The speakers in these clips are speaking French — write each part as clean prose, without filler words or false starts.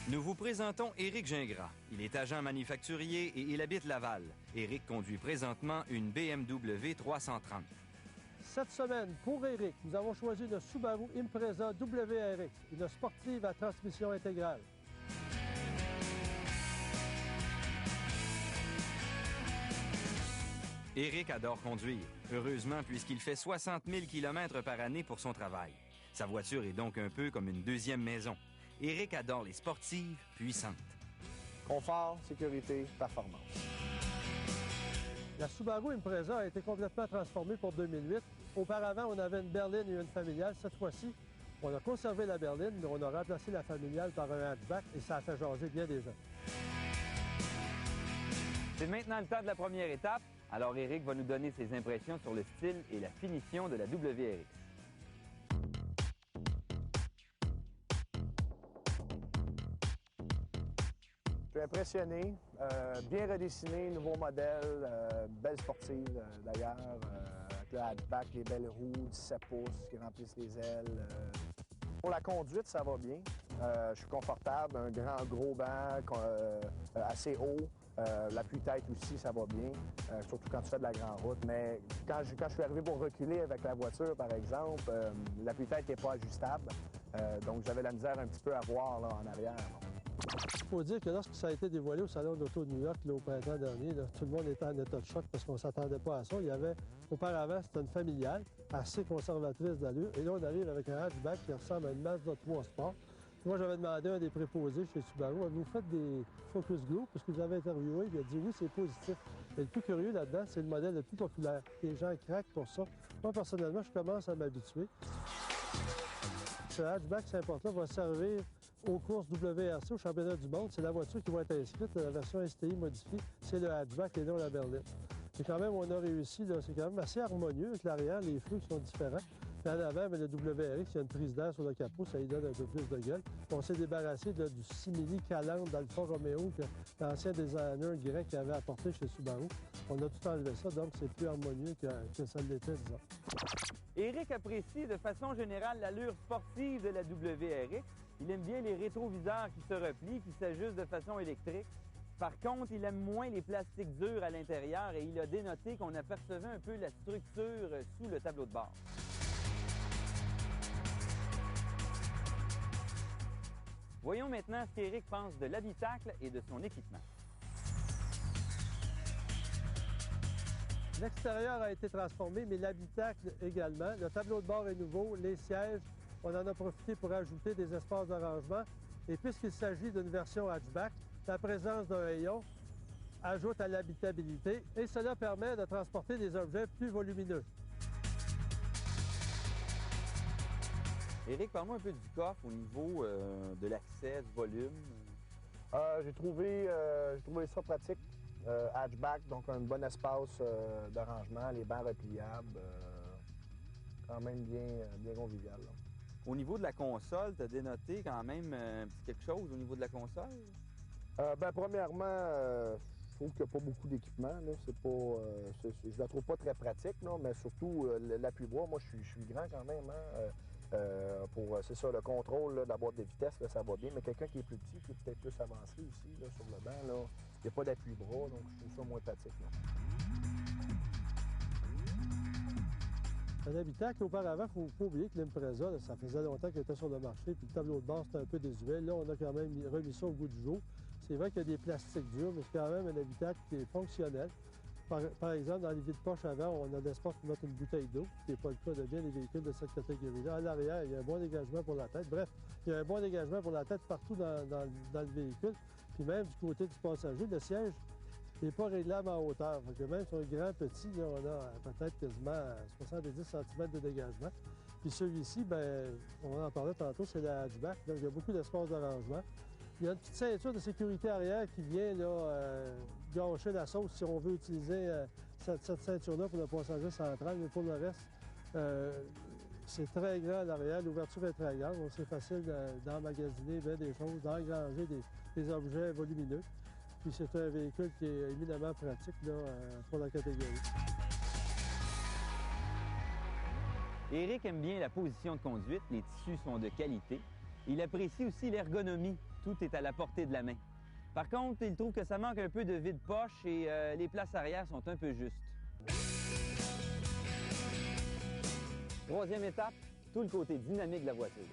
Nous vous présentons Éric Gingras. Il est agent manufacturier et il habite Laval. Éric conduit présentement une BMW 330. Cette semaine, pour Éric, nous avons choisi une Subaru Impreza WRX, une sportive à transmission intégrale. Éric adore conduire, heureusement puisqu'il fait 60 000 km par année pour son travail. Sa voiture est donc un peu comme une deuxième maison. Éric adore les sportives puissantes. Confort, sécurité, performance. La Subaru Impreza a été complètement transformée pour 2008. Auparavant, on avait une berline et une familiale. Cette fois-ci, on a conservé la berline, mais on a remplacé la familiale par un hatchback et ça a fait jaser bien des gens. C'est maintenant le temps de la première étape. Alors Éric va nous donner ses impressions sur le style et la finition de la WRX. Je suis impressionné, bien redessiné, nouveau modèle, belle sportive d'ailleurs, avec le hatchback, les belles roues, 17 pouces qui remplissent les ailes. Pour la conduite, ça va bien. Je suis confortable, un grand gros banc assez haut. L'appui-tête aussi, ça va bien, surtout quand tu fais de la grande route. Mais quand je suis arrivé pour reculer avec la voiture, par exemple, l'appui-tête n'est pas ajustable. Donc j'avais la misère un petit peu à voir là, en arrière. Il faut dire que lorsque ça a été dévoilé au Salon de l'Auto de New York là, au printemps dernier, là, tout le monde était en état de choc parce qu'on ne s'attendait pas à ça. Auparavant, c'était une familiale, assez conservatrice d'allure. Et là, on arrive avec un hatchback qui ressemble à une Mazda 3 Sport. Moi, j'avais demandé à un des préposés chez Subaru, avez-vous fait des focus group? Parce que vous avez interviewé, il a dit oui, c'est positif. Et le plus curieux là-dedans, c'est le modèle le plus populaire. Les gens craquent pour ça. Moi, personnellement, je commence à m'habituer. Ce hatchback, c'est important, va servir aux courses WRC, au championnat du monde. C'est la voiture qui va être inscrite, la version STI modifiée. C'est le hatchback et non la berline. Et quand même, on a réussi, c'est quand même assez harmonieux avec l'arrière, les fruits sont différents. Puis en avant, le WRX, il y a une prise d'air sur le capot, ça lui donne un peu plus de gueule. On s'est débarrassé du simili Calandre d'Alfa Romeo que l'ancien designer grec avait apporté chez Subaru. On a tout enlevé ça, donc c'est plus harmonieux que ça l'était, disons. Éric apprécie de façon générale l'allure sportive de la WRX. Il aime bien les rétroviseurs qui se replient, qui s'ajustent de façon électrique. Par contre, il aime moins les plastiques durs à l'intérieur et il a dénoté qu'on apercevait un peu la structure sous le tableau de bord. Voyons maintenant ce qu'Éric pense de l'habitacle et de son équipement. L'extérieur a été transformé, mais l'habitacle également. Le tableau de bord est nouveau, les sièges, on en a profité pour ajouter des espaces de rangement. Et puisqu'il s'agit d'une version hatchback, la présence d'un hayon ajoute à l'habitabilité et cela permet de transporter des objets plus volumineux. Éric, parle-moi un peu du coffre au niveau de l'accès, du volume. J'ai trouvé ça pratique. Hatchback, donc un bon espace de rangement, les bancs repliables, quand même bien convivial. Là. Au niveau de la console, tu as dénoté quand même quelque chose au niveau de la console? Premièrement, je trouve qu'il n'y a pas beaucoup d'équipement. Je la trouve pas très pratique, là, mais surtout l'appui-bois. Moi, je suis grand quand même. C'est ça, le contrôle là, de la boîte de vitesse, là, ça va bien. Mais quelqu'un qui est plus petit, qui est peut-être plus avancé aussi là, sur le banc, là, il n'y a pas d'appui-bras, donc je trouve ça moins pratique. Là. Un habitacle, auparavant, il ne faut pas oublier que l'Impreza, ça faisait longtemps qu'elle était sur le marché, puis le tableau de bord, c'était un peu désuet. Là, on a quand même remis ça au goût du jour. C'est vrai qu'il y a des plastiques durs, mais c'est quand même un habitacle qui est fonctionnel. Par exemple, dans les vides-poches avant, on a l'espace pour mettre une bouteille d'eau, ce qui n'est pas le cas de bien les véhicules de cette catégorie-là. À l'arrière, il y a un bon dégagement pour la tête. Bref, il y a un bon dégagement pour la tête partout dans le véhicule. Puis même du côté du passager, le siège n'est pas réglable en hauteur. Donc, même sur un grand petit, là, on a peut-être quasiment 70 cm de dégagement. Puis celui-ci, on en parlait tantôt, c'est la hatchback. Donc, il y a beaucoup d'espace de rangement. Il y a une petite ceinture de sécurité arrière qui vient gâcher la sauce si on veut utiliser cette ceinture-là pour le passager central. Mais pour le reste, c'est très grand à l'arrière. L'ouverture est très grande, donc c'est facile d'emmagasiner bien des choses, d'engranger des objets volumineux. Puis c'est un véhicule qui est éminemment pratique là, pour la catégorie. Éric aime bien la position de conduite. Les tissus sont de qualité. Il apprécie aussi l'ergonomie. Tout est à la portée de la main. Par contre, il trouve que ça manque un peu de vide-poche et les places arrière sont un peu justes. Troisième étape, tout le côté dynamique de la voiture.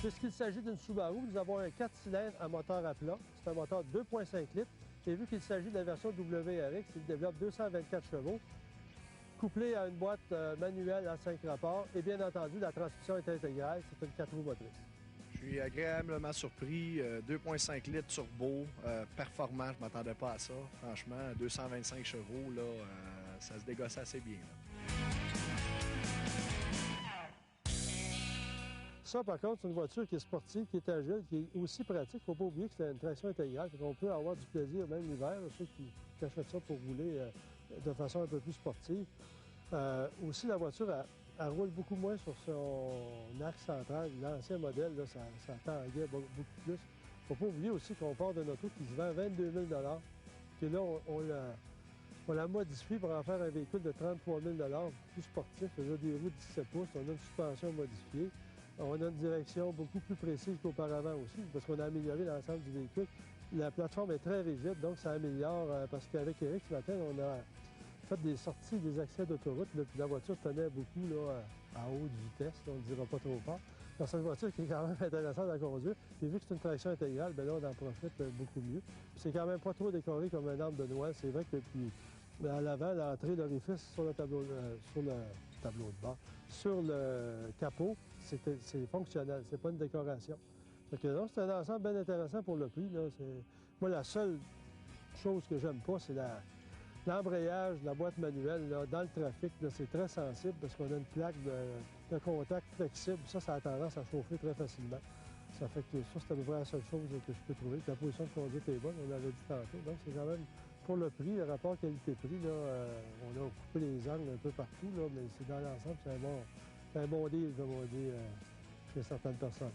Puisqu'il s'agit d'une Subaru, nous avons un 4 cylindres à moteur à plat. C'est un moteur 2,5 litres. Et vu qu'il s'agit de la version WRX, il développe 224 chevaux, couplé à une boîte manuelle à 5 rapports. Et bien entendu, la transmission est intégrale. C'est une 4 roues motrices. Je suis agréablement surpris. 2,5 litres turbo, performant, je ne m'attendais pas à ça. Franchement, 225 chevaux, là, ça se dégosse assez bien. Là. Ça, par contre, c'est une voiture qui est sportive, qui est agile, qui est aussi pratique. Il ne faut pas oublier que c'est une traction intégrale. On peut avoir du plaisir, même l'hiver, ceux qui achètent ça pour rouler de façon un peu plus sportive. Aussi, la voiture, elle roule beaucoup moins sur son axe central. L'ancien modèle, là, ça tanguait beaucoup plus. Il ne faut pas oublier aussi qu'on part d'une auto qui se vend 22 000 puis là, on la modifie pour en faire un véhicule de 33 000 plus sportif. On a des roues de 17 pouces, on a une suspension modifiée. On a une direction beaucoup plus précise qu'auparavant aussi, parce qu'on a amélioré l'ensemble du véhicule. La plateforme est très rigide, donc ça améliore, parce qu'avec Éric, ce matin, on a fait des sorties, des accès d'autoroute, puis la voiture tenait beaucoup là, à haute vitesse, on ne dira pas trop fort. C'est une voiture qui est quand même intéressante à conduire. Puis vu que c'est une traction intégrale, bien là, on en profite beaucoup mieux. Puis c'est quand même pas trop décoré comme un arbre de Noël. C'est vrai que puis à l'avant, l'entrée, l'orifice sur le tableau de bord, sur le capot, c'est fonctionnel, c'est pas une décoration. Donc, c'est un ensemble bien intéressant pour le prix. Là. Moi, la seule chose que j'aime pas, c'est l'embrayage de la boîte manuelle. Là, dans le trafic, c'est très sensible parce qu'on a une plaque de contact flexible. Ça a tendance à chauffer très facilement. Ça fait que ça, c'est à peu près la seule chose que je peux trouver. La position de conduite est bonne, on l'avait dit tantôt. Donc, c'est quand même, pour le prix, le rapport qualité-prix, là, on a coupé les angles un peu partout, là, mais c'est dans l'ensemble, c'est un bon deal, comme on dit chez certaines personnes.